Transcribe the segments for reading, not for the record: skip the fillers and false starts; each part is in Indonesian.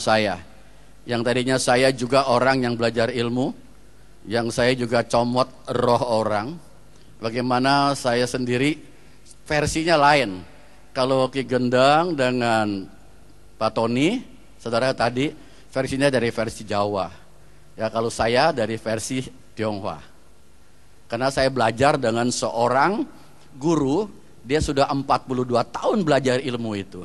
saya. Yang tadinya saya juga orang yang belajar ilmu, yang saya juga comot roh orang. Bagaimana saya sendiri versinya lain. Kalau Ki Gendang dengan Pak Tony, saudara tadi versinya dari versi Jawa. Ya, kalau saya dari versi Tionghoa. Karena saya belajar dengan seorang guru, dia sudah 42 tahun belajar ilmu itu.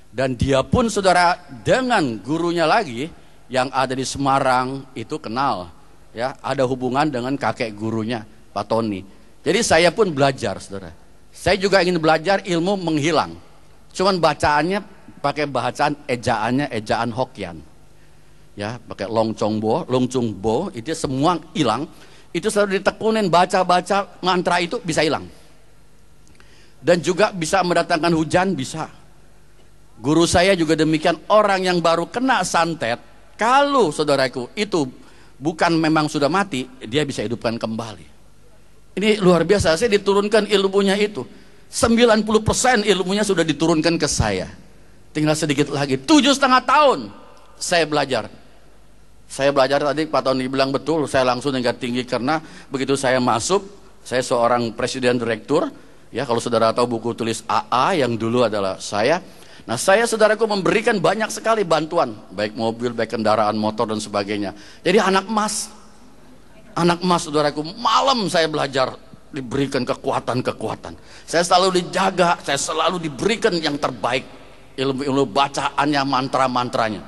Dan dia pun saudara dengan gurunya lagi yang ada di Semarang itu kenal, ya, ada hubungan dengan kakek gurunya Pak Tony. Jadi saya pun belajar, saudara. Saya juga ingin belajar ilmu menghilang. Cuman bacaannya pakai bacaan ejaannya ejaan Hokkien. Ya, pakai Long Chong Bo, itu semua hilang. Itu selalu ditekunin baca-baca mantra itu bisa hilang. Dan juga bisa mendatangkan hujan, bisa. Guru saya juga demikian, orang yang baru kena santet, kalau saudaraku itu bukan memang sudah mati, dia bisa hidupkan kembali. Ini luar biasa, saya diturunkan ilmunya itu. 90% ilmunya sudah diturunkan ke saya. Tinggal sedikit lagi, 7,5 tahun saya belajar. Saya belajar tadi Pak Tony bilang betul, saya langsung tingkat tinggi karena begitu saya masuk, saya seorang presiden direktur. Ya, kalau saudara tahu buku tulis AA yang dulu adalah saya. Nah, saya saudaraku memberikan banyak sekali bantuan, baik mobil, baik kendaraan motor dan sebagainya. Jadi anak emas saudaraku, malam saya belajar, diberikan kekuatan-kekuatan. Saya selalu dijaga, saya selalu diberikan yang terbaik, ilmu-ilmu bacaannya, mantra-mantranya.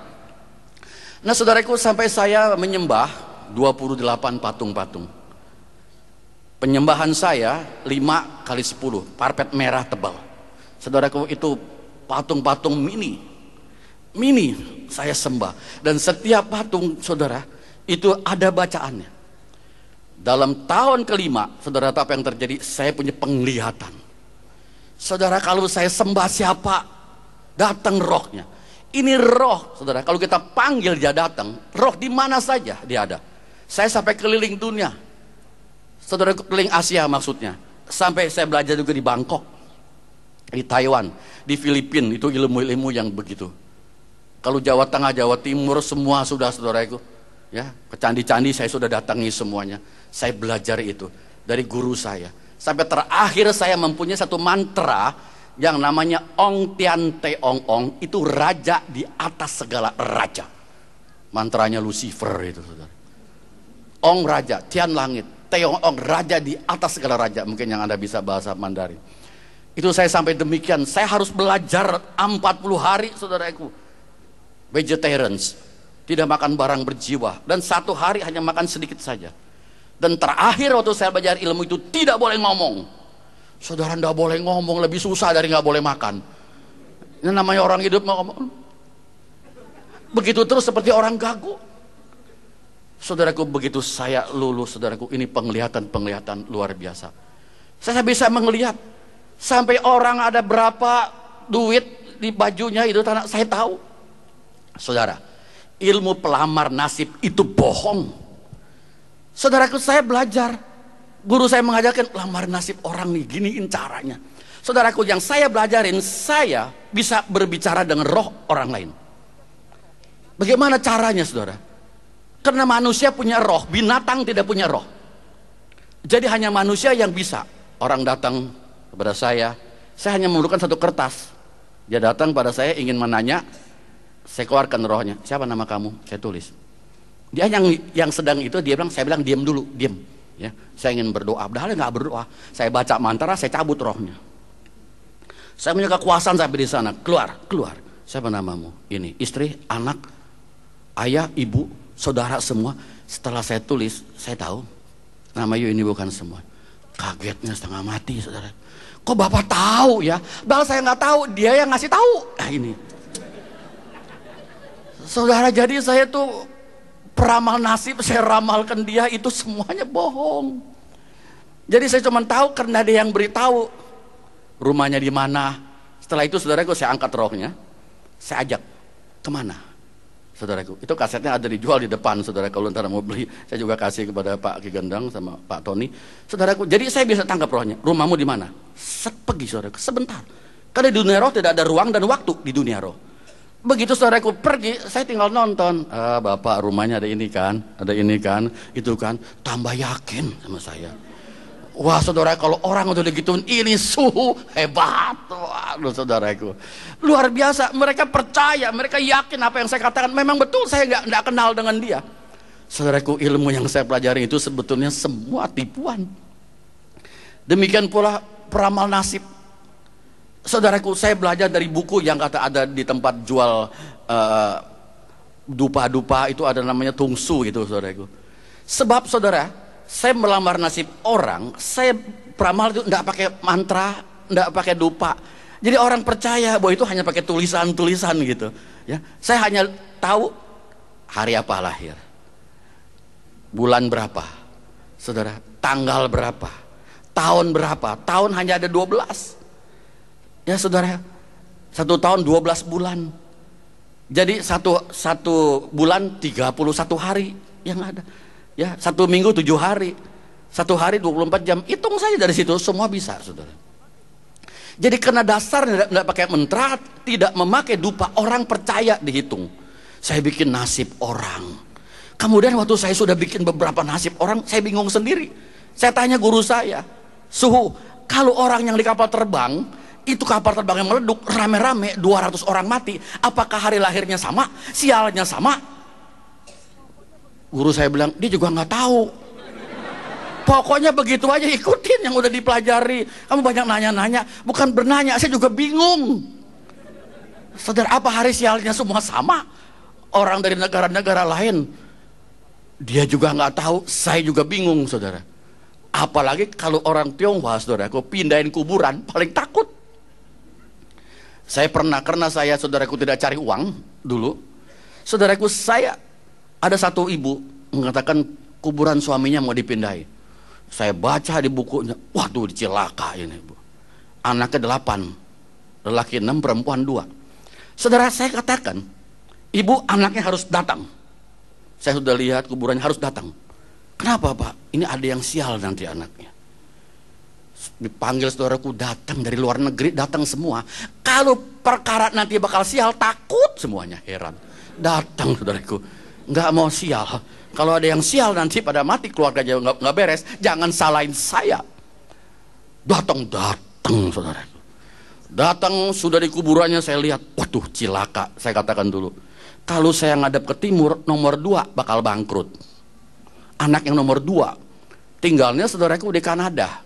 Nah, saudaraku, sampai saya menyembah 28 patung-patung. Penyembahan saya 5 kali 10, parpet merah tebal. Saudaraku, itu patung-patung mini saya sembah. Dan setiap patung, saudara, itu ada bacaannya. Dalam tahun kelima, saudara tahu apa yang terjadi? Saya punya penglihatan. Saudara, kalau saya sembah siapa, datang rohnya. Ini roh, saudara, kalau kita panggil dia datang. Roh di mana saja dia ada. Saya sampai keliling dunia, saudara, keliling Asia maksudnya. Sampai saya belajar juga di Bangkok, di Taiwan, di Filipina. Itu ilmu-ilmu yang begitu. Kalau Jawa Tengah, Jawa Timur, semua sudah, saudaraku, ya, ke candi-candi saya sudah datangi semuanya. Saya belajar itu dari guru saya. Sampai terakhir saya mempunyai satu mantra yang namanya Ong Tian Te Ong Ong. Itu raja di atas segala raja. Mantranya Lucifer itu, saudara. Ong raja, Tian langit, Te Ong Ong raja di atas segala raja. Mungkin yang Anda bisa bahasa Mandarin. Itu saya sampai demikian. Saya harus belajar 40 hari, saudaraku. Vegetarians, tidak makan barang berjiwa, dan 1 hari hanya makan sedikit saja. Dan terakhir waktu saya belajar ilmu itu tidak boleh ngomong. Saudara, tidak boleh ngomong, lebih susah dari nggak boleh makan. Ini namanya orang hidup mau ngomong. Begitu terus seperti orang gagu. Saudaraku, begitu saya lulus, saudaraku, ini penglihatan luar biasa. Saya bisa melihat sampai orang ada berapa duit di bajunya itu, saya tahu. Saudara, ilmu pelamar nasib itu bohong. Saudaraku, saya belajar, guru saya mengajarkan lamar nasib orang nih, giniin caranya. Saudaraku, yang saya belajarin, saya bisa berbicara dengan roh orang lain. Bagaimana caranya, saudara? Karena manusia punya roh, binatang tidak punya roh. Jadi hanya manusia yang bisa. Orang datang kepada saya hanya memerlukan satu kertas. Dia datang pada saya ingin menanya, saya keluarkan rohnya. Siapa nama kamu? Saya tulis. Dia yang sedang itu, saya bilang diam dulu, diam. Ya, saya ingin berdoa. Padahal nggak berdoa. Saya baca mantra, saya cabut rohnya. Saya punya kekuasaan sampai di sana. Keluar. Siapa namamu? Ini istri, anak, ayah, ibu, saudara semua. Setelah saya tulis, saya tahu nama you ini bukan semua. Kagetnya setengah mati, saudara. Kok bapak tahu ya? Bahkan saya nggak tahu, dia yang ngasih tahu. Nah, ini, saudara, jadi saya tuh peramal nasib, saya ramalkan dia, itu semuanya bohong. Jadi saya cuma tahu karena dia yang beritahu rumahnya di mana. Setelah itu, saudaraku, saya angkat rohnya, saya ajak kemana, saudaraku. Itu kasetnya ada dijual di depan, saudara. Kalau ntar mau beli, saya juga kasih kepada Pak Ki Gendang sama Pak Tony, saudaraku. Jadi saya bisa tangkap rohnya. Rumahmu di mana? Pergi, saudaraku, sebentar. Karena di dunia roh tidak ada ruang dan waktu di dunia roh. Begitu saudaraku pergi, saya tinggal nonton. Bapak rumahnya ada ini kan, itu kan. Tambah yakin sama saya. Wah saudara, kalau orang udah digituin, ini suhu hebat. Waduh saudaraku, luar biasa. Mereka percaya, mereka yakin apa yang saya katakan memang betul. Saya nggak kenal dengan dia. Saudaraku, ilmu yang saya pelajari itu sebetulnya semua tipuan. Demikian pula peramal nasib. Saudaraku, saya belajar dari buku yang kata ada di tempat jual dupa-dupa, itu ada namanya tungsu gitu saudaraku. Sebab saudara, saya melamar nasib orang, saya peramal itu enggak pakai mantra, enggak pakai dupa. Jadi orang percaya bahwa itu hanya pakai tulisan-tulisan gitu. Ya, saya hanya tahu hari apa lahir, bulan berapa, saudara, tanggal berapa, tahun berapa. Tahun hanya ada 12. Ya saudara, 1 tahun 12 bulan. Jadi satu bulan 31 hari yang ada. Ya, 1 minggu 7 hari. 1 hari 24 jam. Hitung saja dari situ, semua bisa saudara. Jadi karena dasarnya tidak pakai mantra, tidak memakai dupa, orang percaya dihitung. Saya bikin nasib orang. Kemudian waktu saya sudah bikin beberapa nasib orang, saya bingung sendiri. Saya tanya guru saya, Suhu, kalau orang yang di kapal terbang, itu kapal terbang yang meleduk, rame-rame 200 orang mati, apakah hari lahirnya sama, sialnya sama? Guru saya bilang, dia juga nggak tahu. Pokoknya begitu aja, ikutin yang udah dipelajari. Kamu banyak nanya-nanya, bukan bernanya, saya juga bingung. Saudara, apa hari sialnya semua sama? Orang dari negara-negara lain, dia juga nggak tahu, saya juga bingung saudara. Apalagi kalau orang Tionghoa saudara, aku pindahin kuburan, paling takut. Saya pernah, karena saya saudaraku tidak cari uang dulu, saudaraku, saya ada satu ibu mengatakan kuburan suaminya mau dipindahin. Saya baca di bukunya, waduh cilaka ini bu. Anaknya 8, lelaki 6, perempuan 2. Saudara, saya katakan, ibu anaknya harus datang. Saya sudah lihat kuburannya harus datang. Kenapa pak? Ini ada yang sial nanti anaknya. Dipanggil saudaraku, datang dari luar negeri, datang semua. Kalau perkara nanti bakal sial, takut semuanya, heran. Datang saudaraku, nggak mau sial. Kalau ada yang sial nanti pada mati, keluarga nggak beres, jangan salahin saya. Datang saudaraku. Datang sudah di kuburannya, saya lihat, waduh cilaka. Saya katakan dulu, kalau saya ngadep ke timur, nomor 2 bakal bangkrut. Anak yang nomor 2 tinggalnya saudaraku di Kanada,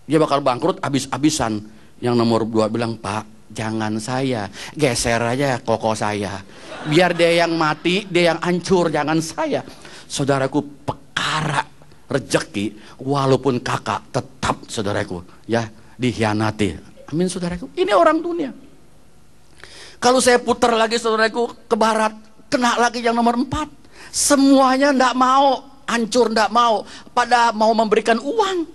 dia bakal bangkrut habis-habisan. Yang nomor 2 bilang, Pak jangan saya, geser aja koko saya, biar dia yang mati, dia yang hancur, jangan saya. Saudaraku, perkara rezeki walaupun kakak tetap saudaraku ya dikhianati. Amin saudaraku, ini orang dunia. Kalau saya putar lagi saudaraku ke barat, kena lagi yang nomor 4. Semuanya ndak mau, hancur ndak mau, pada mau memberikan uang.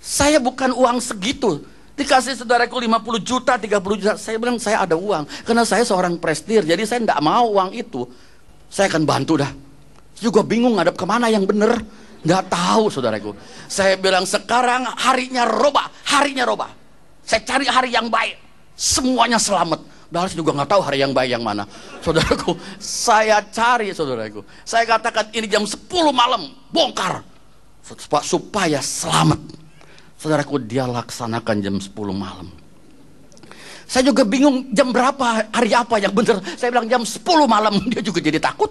Saya bukan uang segitu. Dikasih saudaraku 50 juta, 30 juta. Saya bilang saya ada uang. Karena saya seorang prestir, jadi saya ndak mau uang itu. Saya akan bantu dah. Juga bingung ngadep kemana yang bener. Nggak tahu saudaraku. Saya bilang sekarang harinya robah. Saya cari hari yang baik. Semuanya selamat. Padahal saya juga nggak tahu hari yang baik yang mana. Saudaraku, saya cari saudaraku. Saya katakan ini jam 10 malam, bongkar. Supaya selamat. Saudaraku, dia laksanakan jam 10 malam. Saya juga bingung jam berapa, hari apa yang benar. Saya bilang jam 10 malam, dia juga jadi takut.